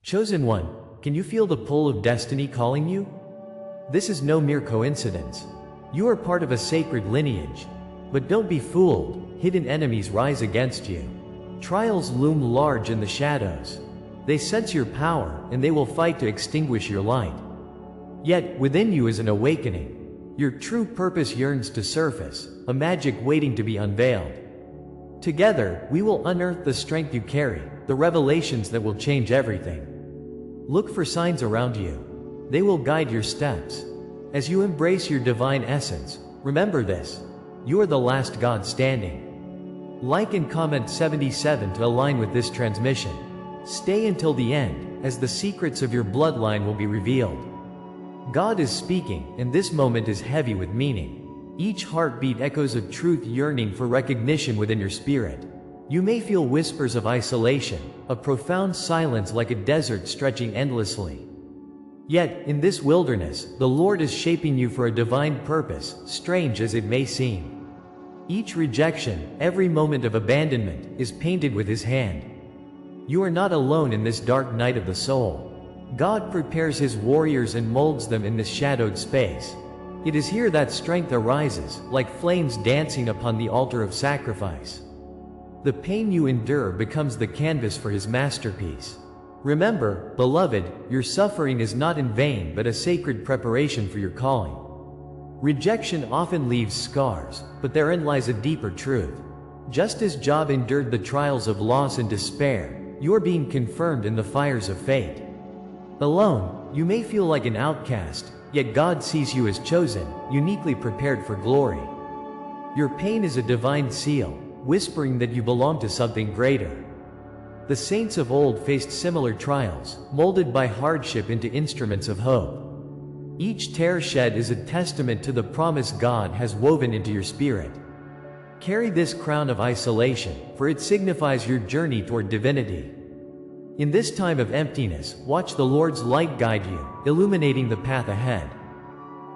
Chosen one, can you feel the pull of destiny calling you? This is no mere coincidence. You are part of a sacred lineage. But don't be fooled, hidden enemies rise against you. Trials loom large in the shadows. They sense your power, and they will fight to extinguish your light. Yet, within you is an awakening. Your true purpose yearns to surface, a magic waiting to be unveiled. Together, we will unearth the strength you carry, the revelations that will change everything. Look for signs around you. They will guide your steps. As you embrace your divine essence, remember this: you are the last God standing. Like and comment 77 to align with this transmission. Stay until the end, as the secrets of your bloodline will be revealed. God is speaking, and this moment is heavy with meaning. Each heartbeat echoes of truth yearning for recognition within your spirit. You may feel whispers of isolation, a profound silence like a desert stretching endlessly. Yet, in this wilderness, the Lord is shaping you for a divine purpose, strange as it may seem. Each rejection, every moment of abandonment, is painted with His hand. You are not alone in this dark night of the soul. God prepares His warriors and molds them in this shadowed space. It is here that strength arises, like flames dancing upon the altar of sacrifice. The pain you endure becomes the canvas for His masterpiece. Remember, beloved, your suffering is not in vain but a sacred preparation for your calling. Rejection often leaves scars, but therein lies a deeper truth. Just as Job endured the trials of loss and despair, you are being confirmed in the fires of fate. Alone, you may feel like an outcast, yet God sees you as chosen, uniquely prepared for glory. Your pain is a divine seal, whispering that you belong to something greater. The saints of old faced similar trials, molded by hardship into instruments of hope. Each tear shed is a testament to the promise God has woven into your spirit. Carry this crown of isolation, for it signifies your journey toward divinity. In this time of emptiness, watch the Lord's light guide you, illuminating the path ahead.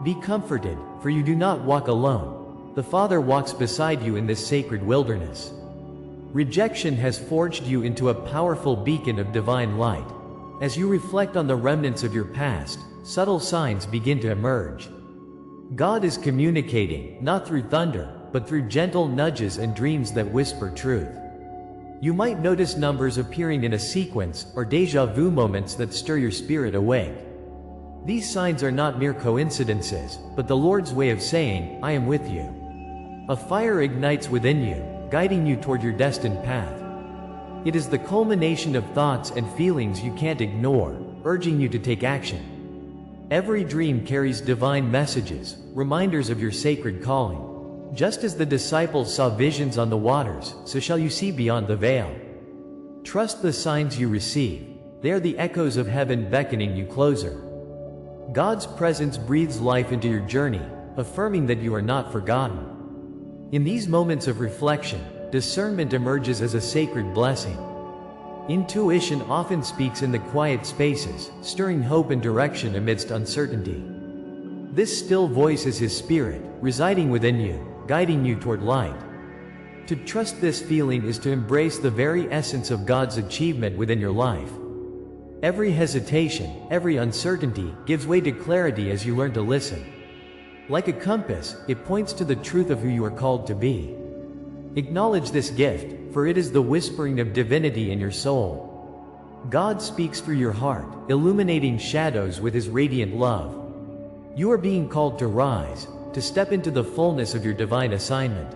Be comforted, for you do not walk alone. The Father walks beside you in this sacred wilderness. Rejection has forged you into a powerful beacon of divine light. As you reflect on the remnants of your past, subtle signs begin to emerge. God is communicating, not through thunder, but through gentle nudges and dreams that whisper truth. You might notice numbers appearing in a sequence, or déjà vu moments that stir your spirit awake. These signs are not mere coincidences, but the Lord's way of saying, I am with you. A fire ignites within you, guiding you toward your destined path. It is the culmination of thoughts and feelings you can't ignore, urging you to take action. Every dream carries divine messages, reminders of your sacred calling. Just as the disciples saw visions on the waters, so shall you see beyond the veil. Trust the signs you receive. They are the echoes of heaven beckoning you closer. God's presence breathes life into your journey, affirming that you are not forgotten. In these moments of reflection, discernment emerges as a sacred blessing. Intuition often speaks in the quiet spaces, stirring hope and direction amidst uncertainty. This still voice is His Spirit, residing within you, guiding you toward light. To trust this feeling is to embrace the very essence of God's achievement within your life. Every hesitation, every uncertainty, gives way to clarity as you learn to listen. Like a compass, it points to the truth of who you are called to be. Acknowledge this gift, for it is the whispering of divinity in your soul. God speaks through your heart, illuminating shadows with His radiant love. You are being called to rise, to step into the fullness of your divine assignment.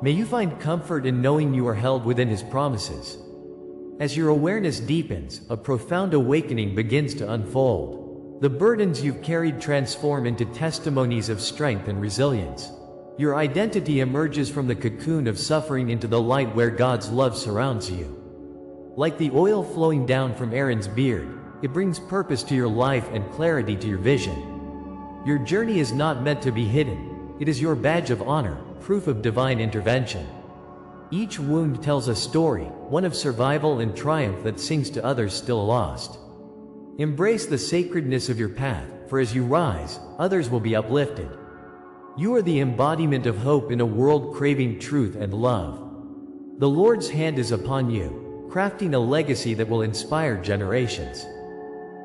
May you find comfort in knowing you are held within His promises. As your awareness deepens, a profound awakening begins to unfold. The burdens you've carried transform into testimonies of strength and resilience. Your identity emerges from the cocoon of suffering into the light where God's love surrounds you. Like the oil flowing down from Aaron's beard, it brings purpose to your life and clarity to your vision. Your journey is not meant to be hidden. It is your badge of honor, proof of divine intervention. Each wound tells a story, one of survival and triumph that sings to others still lost. Embrace the sacredness of your path, for as you rise, others will be uplifted. You are the embodiment of hope in a world craving truth and love. The Lord's hand is upon you, crafting a legacy that will inspire generations.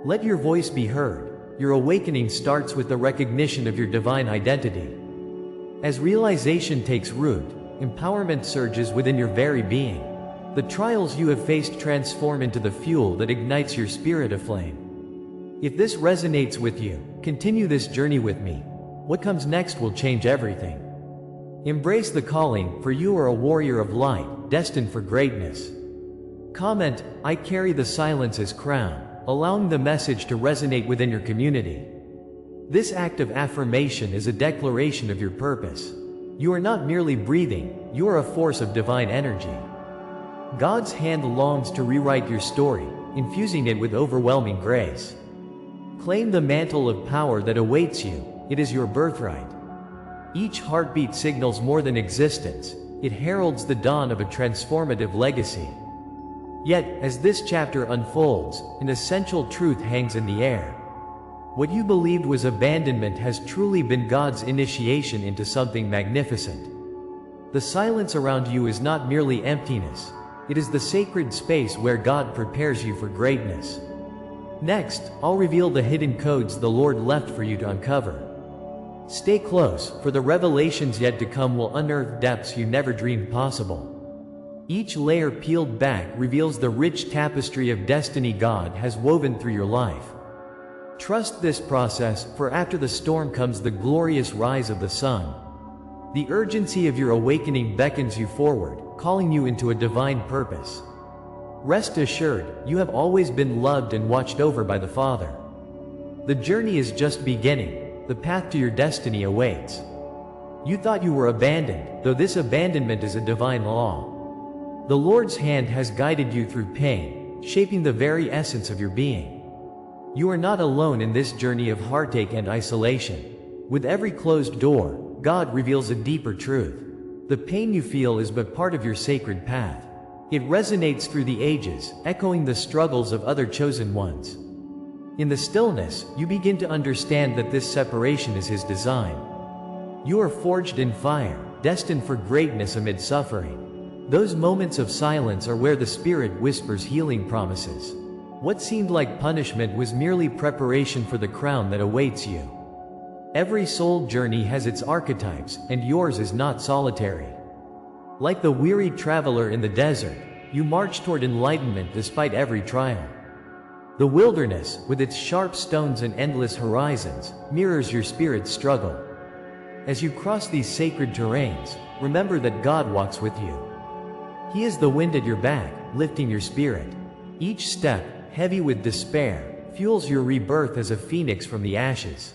Let your voice be heard. Your awakening starts with the recognition of your divine identity. As realization takes root, empowerment surges within your very being. The trials you have faced transform into the fuel that ignites your spirit aflame. If this resonates with you, continue this journey with me. What comes next will change everything. Embrace the calling, for you are a warrior of light, destined for greatness. Comment, I carry the silence as crown, allowing the message to resonate within your community. This act of affirmation is a declaration of your purpose. You are not merely breathing, you are a force of divine energy. God's hand longs to rewrite your story, infusing it with overwhelming grace. Claim the mantle of power that awaits you. It is your birthright. Each heartbeat signals more than existence. It heralds the dawn of a transformative legacy. Yet, as this chapter unfolds, an essential truth hangs in the air. What you believed was abandonment has truly been God's initiation into something magnificent. The silence around you is not merely emptiness. It is the sacred space where God prepares you for greatness. Next, I'll reveal the hidden codes the Lord left for you to uncover. Stay close, for the revelations yet to come will unearth depths you never dreamed possible. Each layer peeled back reveals the rich tapestry of destiny God has woven through your life. Trust this process, for after the storm comes the glorious rise of the sun. The urgency of your awakening beckons you forward, calling you into a divine purpose. Rest assured, you have always been loved and watched over by the Father. The journey is just beginning. The path to your destiny awaits. You thought you were abandoned, though this abandonment is a divine law. The Lord's hand has guided you through pain, shaping the very essence of your being. You are not alone in this journey of heartache and isolation. With every closed door, God reveals a deeper truth. The pain you feel is but part of your sacred path. It resonates through the ages, echoing the struggles of other chosen ones. In the stillness, you begin to understand that this separation is His design. You are forged in fire, destined for greatness amid suffering. Those moments of silence are where the Spirit whispers healing promises. What seemed like punishment was merely preparation for the crown that awaits you. Every soul journey has its archetypes, and yours is not solitary. Like the weary traveler in the desert, you march toward enlightenment despite every trial. The wilderness, with its sharp stones and endless horizons, mirrors your spirit's struggle. As you cross these sacred terrains, remember that God walks with you. He is the wind at your back, lifting your spirit. Each step, heavy with despair, fuels your rebirth as a phoenix from the ashes.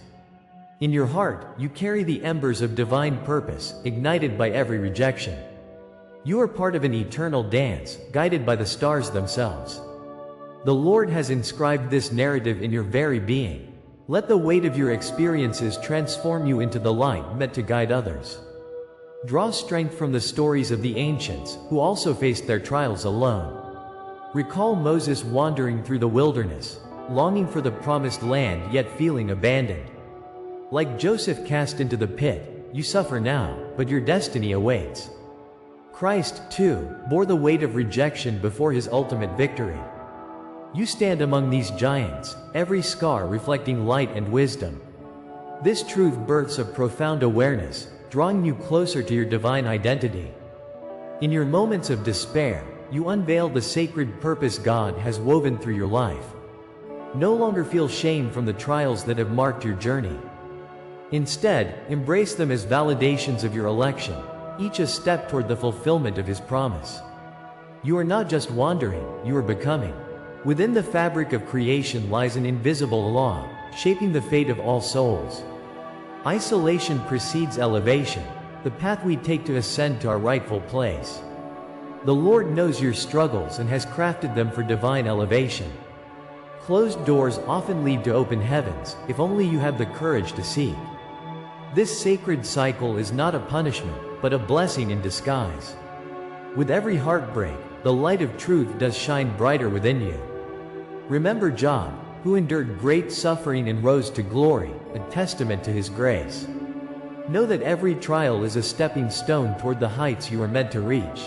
In your heart, you carry the embers of divine purpose, ignited by every rejection. You are part of an eternal dance, guided by the stars themselves. The Lord has inscribed this narrative in your very being. Let the weight of your experiences transform you into the light meant to guide others. Draw strength from the stories of the ancients, who also faced their trials alone. Recall Moses wandering through the wilderness, longing for the promised land yet feeling abandoned. Like Joseph cast into the pit, you suffer now, but your destiny awaits. Christ, too, bore the weight of rejection before His ultimate victory. You stand among these giants, every scar reflecting light and wisdom. This truth births a profound awareness, drawing you closer to your divine identity. In your moments of despair, you unveil the sacred purpose God has woven through your life. No longer feel shame from the trials that have marked your journey. Instead, embrace them as validations of your election, each a step toward the fulfillment of His promise. You are not just wandering, you are becoming. Within the fabric of creation lies an invisible law, shaping the fate of all souls. Isolation precedes elevation, the path we take to ascend to our rightful place. The Lord knows your struggles and has crafted them for divine elevation. Closed doors often lead to open heavens, if only you have the courage to seek. This sacred cycle is not a punishment, but a blessing in disguise. With every heartbreak, the light of truth does shine brighter within you. Remember Job, who endured great suffering and rose to glory, a testament to His grace. Know that every trial is a stepping stone toward the heights you are meant to reach.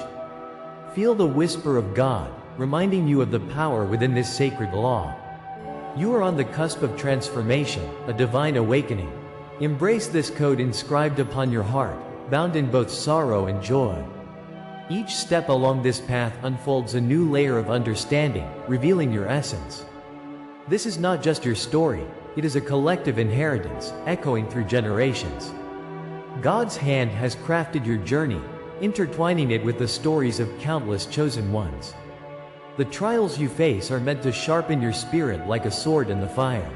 Feel the whisper of God, reminding you of the power within this sacred law. You are on the cusp of transformation, a divine awakening. Embrace this code inscribed upon your heart, bound in both sorrow and joy. Each step along this path unfolds a new layer of understanding, revealing your essence. This is not just your story, it is a collective inheritance, echoing through generations. God's hand has crafted your journey, intertwining it with the stories of countless chosen ones. The trials you face are meant to sharpen your spirit like a sword in the fire.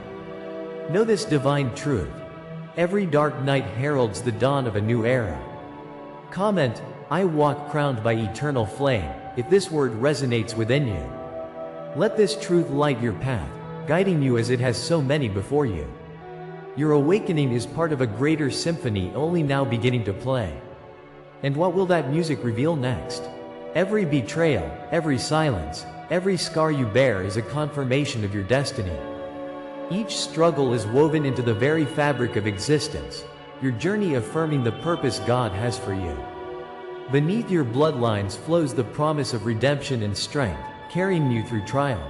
Know this divine truth. Every dark night heralds the dawn of a new era. Comment, "I walk crowned by eternal flame," if this word resonates within you. Let this truth light your path, guiding you as it has so many before you. Your awakening is part of a greater symphony only now beginning to play. And what will that music reveal next? Every betrayal, every silence, every scar you bear is a confirmation of your destiny. Each struggle is woven into the very fabric of existence, your journey affirming the purpose God has for you. Beneath your bloodlines flows the promise of redemption and strength, carrying you through trial.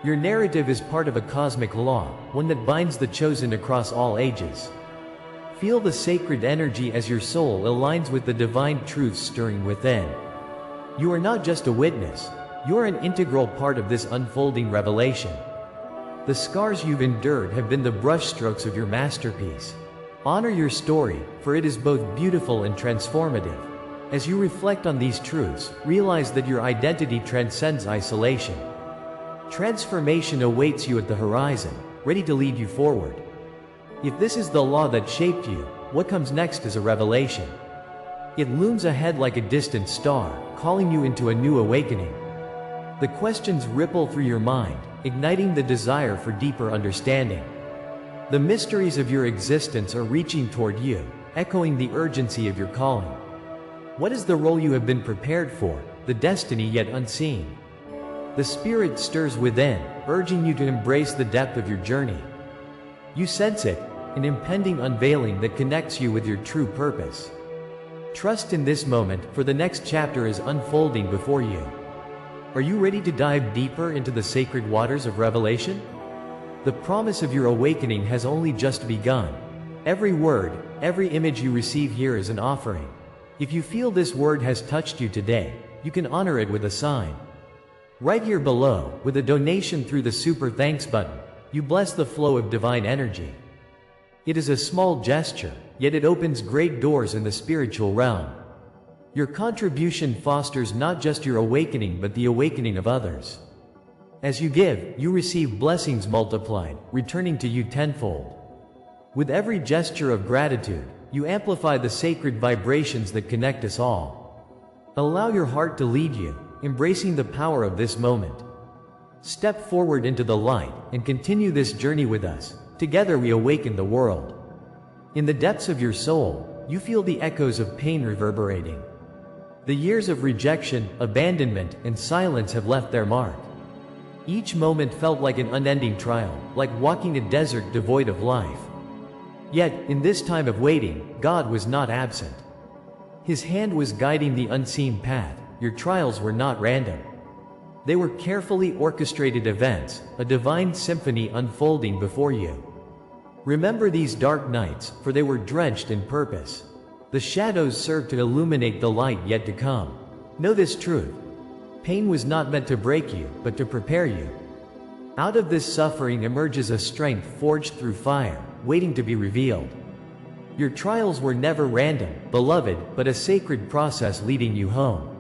Your narrative is part of a cosmic law, one that binds the chosen across all ages. Feel the sacred energy as your soul aligns with the divine truths stirring within. You are not just a witness, you are an integral part of this unfolding revelation. The scars you've endured have been the brushstrokes of your masterpiece. Honor your story, for it is both beautiful and transformative. As you reflect on these truths, realize that your identity transcends isolation. Transformation awaits you at the horizon, ready to lead you forward. If this is the law that shaped you, what comes next is a revelation. It looms ahead like a distant star, calling you into a new awakening. The questions ripple through your mind, igniting the desire for deeper understanding. The mysteries of your existence are reaching toward you, echoing the urgency of your calling. What is the role you have been prepared for, the destiny yet unseen? The Spirit stirs within, urging you to embrace the depth of your journey. You sense it, an impending unveiling that connects you with your true purpose. Trust in this moment, for the next chapter is unfolding before you. Are you ready to dive deeper into the sacred waters of revelation? The promise of your awakening has only just begun. Every word, every image you receive here is an offering. If you feel this word has touched you today, you can honor it with a sign. Right here below, with a donation through the Super Thanks button, you bless the flow of divine energy. It is a small gesture, yet it opens great doors in the spiritual realm. Your contribution fosters not just your awakening but the awakening of others. As you give, you receive blessings multiplied, returning to you tenfold. With every gesture of gratitude, you amplify the sacred vibrations that connect us all. Allow your heart to lead you, embracing the power of this moment. Step forward into the light, and continue this journey with us. Together we awaken the world. In the depths of your soul, you feel the echoes of pain reverberating. The years of rejection, abandonment, and silence have left their mark. Each moment felt like an unending trial, like walking a desert devoid of life. Yet, in this time of waiting, God was not absent. His hand was guiding the unseen path. Your trials were not random. They were carefully orchestrated events, a divine symphony unfolding before you. Remember these dark nights, for they were drenched in purpose. The shadows served to illuminate the light yet to come. Know this truth. Pain was not meant to break you, but to prepare you. Out of this suffering emerges a strength forged through fire, waiting to be revealed. Your trials were never random, beloved, but a sacred process leading you home.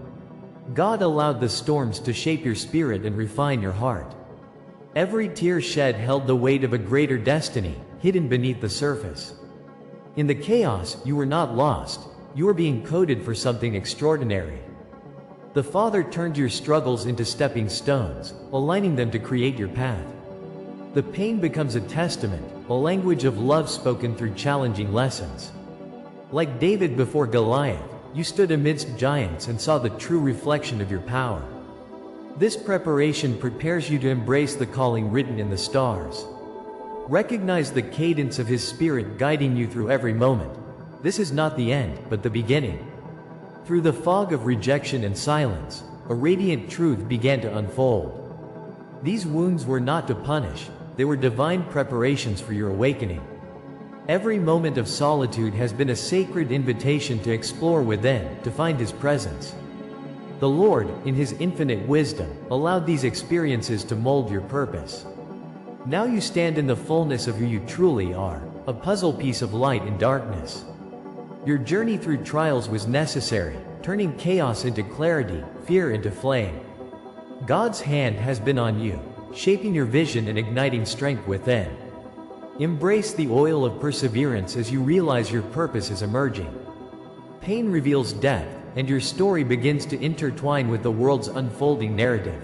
God allowed the storms to shape your spirit and refine your heart. Every tear shed held the weight of a greater destiny, hidden beneath the surface. In the chaos, you were not lost, you were being coded for something extraordinary. The Father turned your struggles into stepping stones, aligning them to create your path. The pain becomes a testament, a language of love spoken through challenging lessons. Like David before Goliath, you stood amidst giants and saw the true reflection of your power. This preparation prepares you to embrace the calling written in the stars. Recognize the cadence of His Spirit guiding you through every moment. This is not the end, but the beginning. Through the fog of rejection and silence, a radiant truth began to unfold. These wounds were not to punish, they were divine preparations for your awakening. Every moment of solitude has been a sacred invitation to explore within, to find His presence. The Lord, in His infinite wisdom, allowed these experiences to mold your purpose. Now you stand in the fullness of who you truly are, a puzzle piece of light in darkness. Your journey through trials was necessary, turning chaos into clarity, fear into flame. God's hand has been on you, shaping your vision and igniting strength within. Embrace the oil of perseverance as you realize your purpose is emerging. Pain reveals depth, and your story begins to intertwine with the world's unfolding narrative.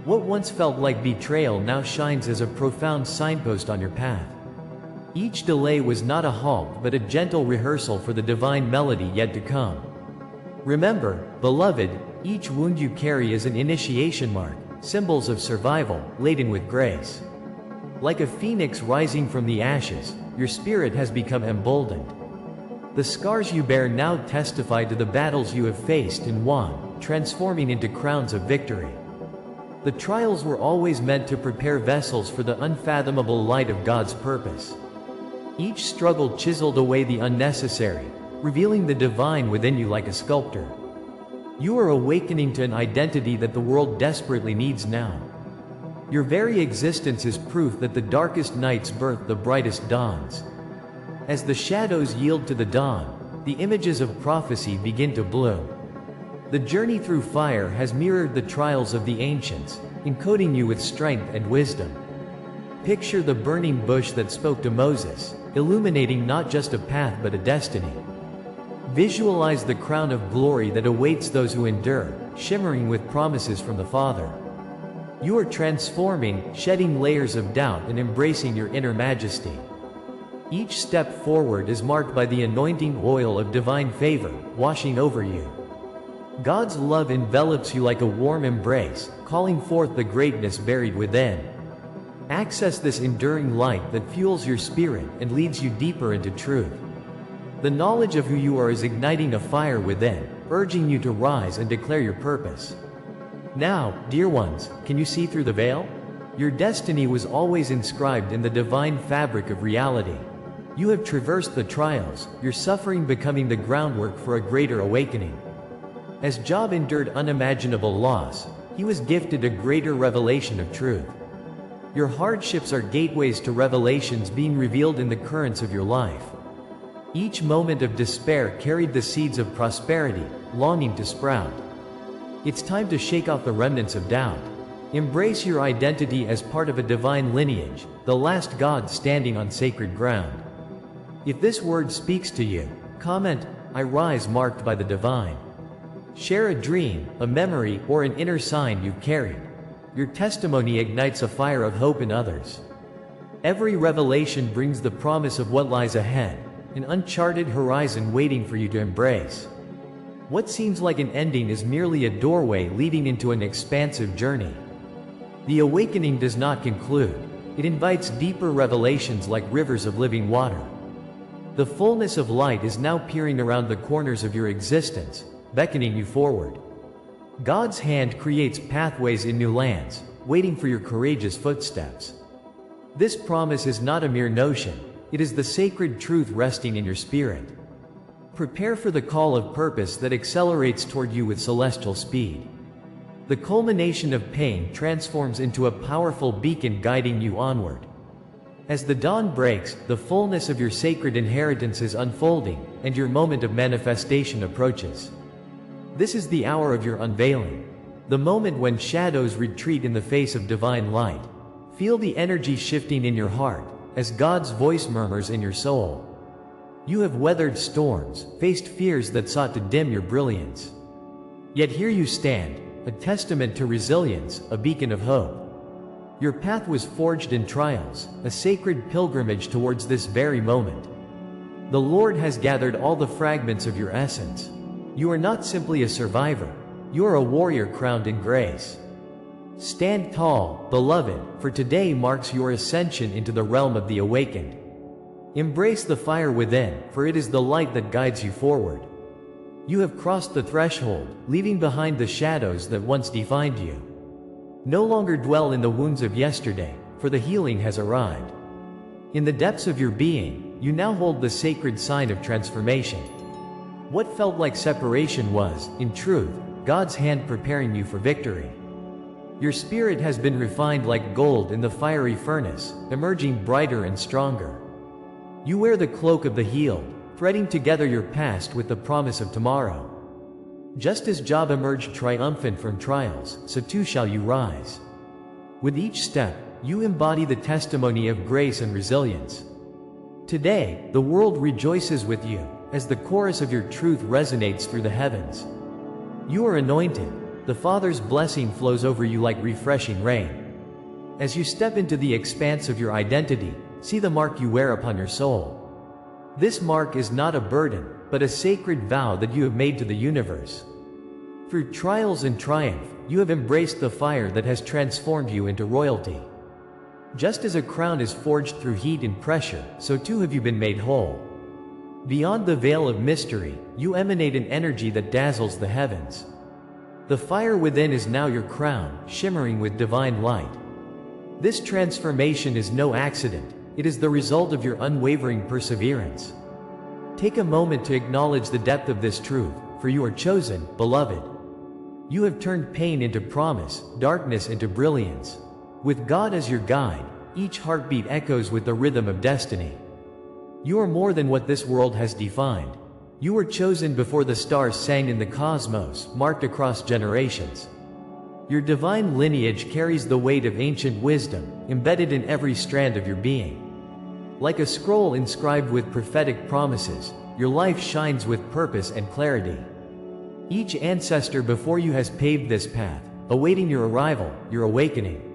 What once felt like betrayal now shines as a profound signpost on your path. Each delay was not a halt but a gentle rehearsal for the divine melody yet to come. Remember, beloved, each wound you carry is an initiation mark, symbols of survival, laden with grace. Like a phoenix rising from the ashes, your spirit has become emboldened. The scars you bear now testify to the battles you have faced and won, transforming into crowns of victory. The trials were always meant to prepare vessels for the unfathomable light of God's purpose. Each struggle chiseled away the unnecessary, revealing the divine within you like a sculptor. You are awakening to an identity that the world desperately needs now. Your very existence is proof that the darkest nights birth the brightest dawns. As the shadows yield to the dawn, the images of prophecy begin to bloom. The journey through fire has mirrored the trials of the ancients, encoding you with strength and wisdom. Picture the burning bush that spoke to Moses, illuminating not just a path but a destiny. Visualize the crown of glory that awaits those who endure, shimmering with promises from the Father. You are transforming, shedding layers of doubt and embracing your inner majesty. Each step forward is marked by the anointing oil of divine favor, washing over you. God's love envelops you like a warm embrace, calling forth the greatness buried within. Access this enduring light that fuels your spirit and leads you deeper into truth. The knowledge of who you are is igniting a fire within, urging you to rise and declare your purpose. Now, dear ones, can you see through the veil? Your destiny was always inscribed in the divine fabric of reality. You have traversed the trials, your suffering becoming the groundwork for a greater awakening. As Job endured unimaginable loss, he was gifted a greater revelation of truth. Your hardships are gateways to revelations being revealed in the currents of your life. Each moment of despair carried the seeds of prosperity, longing to sprout. It's time to shake off the remnants of doubt. Embrace your identity as part of a divine lineage, the last God standing on sacred ground. If this word speaks to you, comment, "I rise marked by the divine." Share a dream, a memory, or an inner sign you've carried. Your testimony ignites a fire of hope in others. Every revelation brings the promise of what lies ahead, an uncharted horizon waiting for you to embrace. What seems like an ending is merely a doorway leading into an expansive journey. The awakening does not conclude. It invites deeper revelations like rivers of living water. The fullness of light is now peering around the corners of your existence, beckoning you forward. God's hand creates pathways in new lands, waiting for your courageous footsteps. This promise is not a mere notion, it is the sacred truth resting in your spirit. Prepare for the call of purpose that accelerates toward you with celestial speed. The culmination of pain transforms into a powerful beacon guiding you onward. As the dawn breaks, the fullness of your sacred inheritance is unfolding, and your moment of manifestation approaches. This is the hour of your unveiling, the moment when shadows retreat in the face of divine light. Feel the energy shifting in your heart, as God's voice murmurs in your soul. You have weathered storms, faced fears that sought to dim your brilliance. Yet here you stand, a testament to resilience, a beacon of hope. Your path was forged in trials, a sacred pilgrimage towards this very moment. The Lord has gathered all the fragments of your essence. You are not simply a survivor, you are a warrior crowned in grace. Stand tall, beloved, for today marks your ascension into the realm of the awakened. Embrace the fire within, for it is the light that guides you forward. You have crossed the threshold, leaving behind the shadows that once defined you. No longer dwell in the wounds of yesterday, for the healing has arrived. In the depths of your being, you now hold the sacred sign of transformation. What felt like separation was, in truth, God's hand preparing you for victory. Your spirit has been refined like gold in the fiery furnace, emerging brighter and stronger. You wear the cloak of the healed, threading together your past with the promise of tomorrow. Just as Job emerged triumphant from trials, so too shall you rise. With each step, you embody the testimony of grace and resilience. Today, the world rejoices with you, as the chorus of your truth resonates through the heavens. You are anointed. The Father's blessing flows over you like refreshing rain. As you step into the expanse of your identity, see the mark you wear upon your soul. This mark is not a burden, but a sacred vow that you have made to the universe. Through trials and triumph, you have embraced the fire that has transformed you into royalty. Just as a crown is forged through heat and pressure, so too have you been made whole. Beyond the veil of mystery, you emanate an energy that dazzles the heavens. The fire within is now your crown, shimmering with divine light. This transformation is no accident. It is the result of your unwavering perseverance. Take a moment to acknowledge the depth of this truth, for you are chosen, beloved. You have turned pain into promise, darkness into brilliance. With God as your guide, each heartbeat echoes with the rhythm of destiny. You are more than what this world has defined. You were chosen before the stars sang in the cosmos, marked across generations. Your divine lineage carries the weight of ancient wisdom, embedded in every strand of your being. Like a scroll inscribed with prophetic promises, your life shines with purpose and clarity. Each ancestor before you has paved this path, awaiting your arrival, your awakening.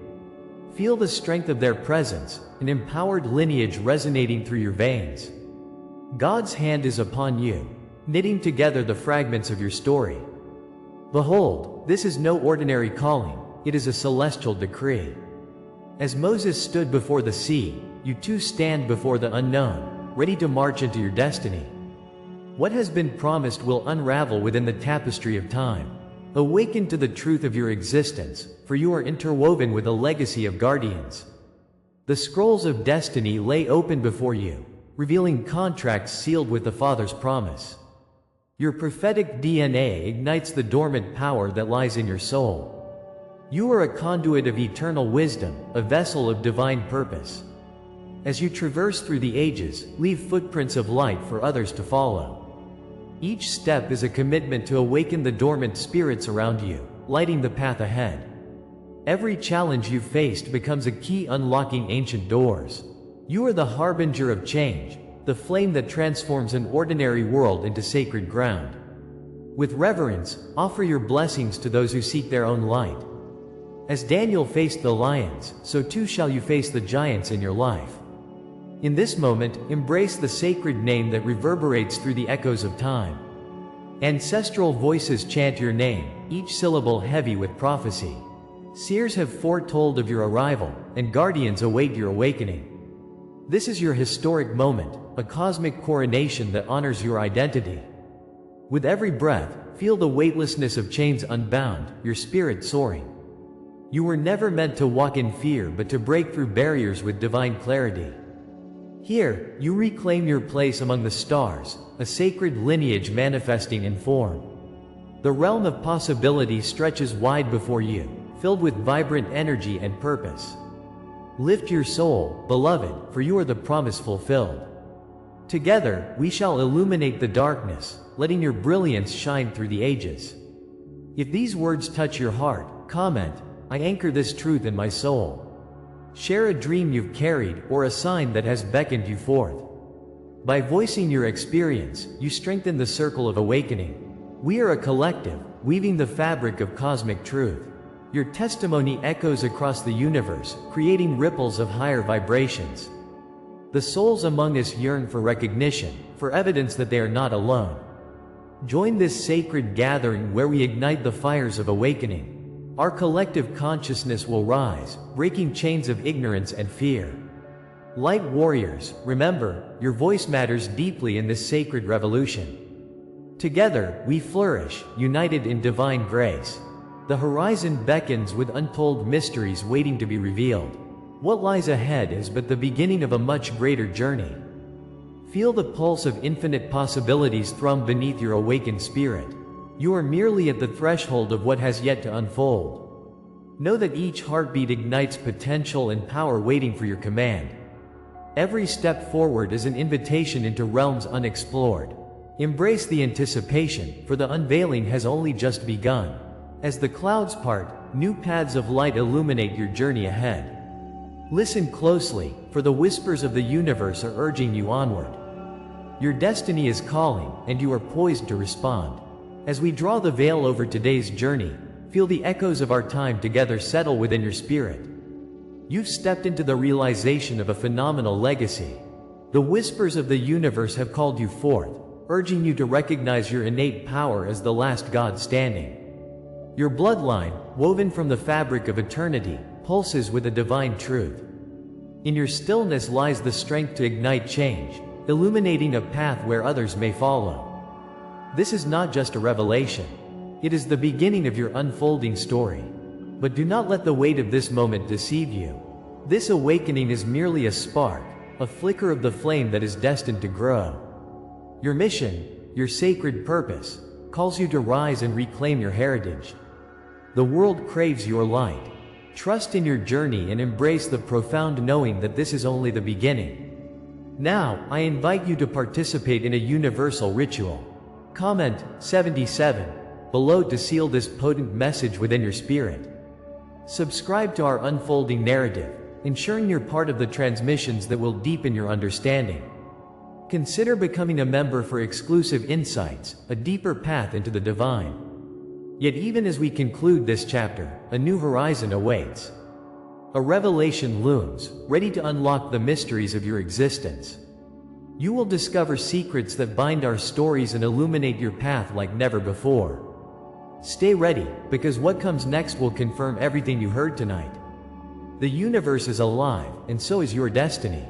Feel the strength of their presence, an empowered lineage resonating through your veins. God's hand is upon you, knitting together the fragments of your story. Behold, this is no ordinary calling, it is a celestial decree. As Moses stood before the sea, you too stand before the unknown, ready to march into your destiny. What has been promised will unravel within the tapestry of time. Awaken to the truth of your existence, for you are interwoven with a legacy of guardians. The scrolls of destiny lay open before you, revealing contracts sealed with the Father's promise. Your prophetic DNA ignites the dormant power that lies in your soul. You are a conduit of eternal wisdom, a vessel of divine purpose. As you traverse through the ages, leave footprints of light for others to follow. Each step is a commitment to awaken the dormant spirits around you, lighting the path ahead. Every challenge you've faced becomes a key unlocking ancient doors. You are the harbinger of change, the flame that transforms an ordinary world into sacred ground. With reverence, offer your blessings to those who seek their own light. As Daniel faced the lions, so too shall you face the giants in your life. In this moment, embrace the sacred name that reverberates through the echoes of time. Ancestral voices chant your name, each syllable heavy with prophecy. Seers have foretold of your arrival, and guardians await your awakening. This is your historic moment, a cosmic coronation that honors your identity. With every breath, feel the weightlessness of chains unbound, your spirit soaring. You were never meant to walk in fear but to break through barriers with divine clarity. Here, you reclaim your place among the stars, a sacred lineage manifesting in form. The realm of possibility stretches wide before you, filled with vibrant energy and purpose. Lift your soul, beloved, for you are the promise fulfilled. Together, we shall illuminate the darkness, letting your brilliance shine through the ages. If these words touch your heart, comment, "I anchor this truth in my soul." Share a dream you've carried or a sign that has beckoned you forth. By voicing your experience, you strengthen the circle of awakening. We are a collective, weaving the fabric of cosmic truth. Your testimony echoes across the universe, creating ripples of higher vibrations. The souls among us yearn for recognition, for evidence that they are not alone. Join this sacred gathering where we ignite the fires of awakening. Our collective consciousness will rise, breaking chains of ignorance and fear. Light warriors, remember, your voice matters deeply in this sacred revolution. Together, we flourish, united in divine grace. The horizon beckons with untold mysteries waiting to be revealed. What lies ahead is but the beginning of a much greater journey. Feel the pulse of infinite possibilities thrum beneath your awakened spirit. You are merely at the threshold of what has yet to unfold. Know that each heartbeat ignites potential and power waiting for your command. Every step forward is an invitation into realms unexplored. Embrace the anticipation, for the unveiling has only just begun. As the clouds part, new paths of light illuminate your journey ahead. Listen closely, for the whispers of the universe are urging you onward. Your destiny is calling, and you are poised to respond. As we draw the veil over today's journey, feel the echoes of our time together settle within your spirit. You've stepped into the realization of a phenomenal legacy. The whispers of the universe have called you forth, urging you to recognize your innate power as the last god standing. Your bloodline, woven from the fabric of eternity, pulses with a divine truth. In your stillness lies the strength to ignite change, illuminating a path where others may follow. This is not just a revelation. It is the beginning of your unfolding story. But do not let the weight of this moment deceive you. This awakening is merely a spark, a flicker of the flame that is destined to grow. Your mission, your sacred purpose, calls you to rise and reclaim your heritage. The world craves your light. Trust in your journey and embrace the profound knowing that this is only the beginning. Now, I invite you to participate in a universal ritual. Comment 77 below to seal this potent message within your spirit. Subscribe to our unfolding narrative, ensuring you're part of the transmissions that will deepen your understanding. Consider becoming a member for exclusive insights, a deeper path into the divine. Yet even as we conclude this chapter, a new horizon awaits. A revelation looms, ready to unlock the mysteries of your existence. You will discover secrets that bind our stories and illuminate your path like never before. Stay ready, because what comes next will confirm everything you heard tonight. The universe is alive, and so is your destiny.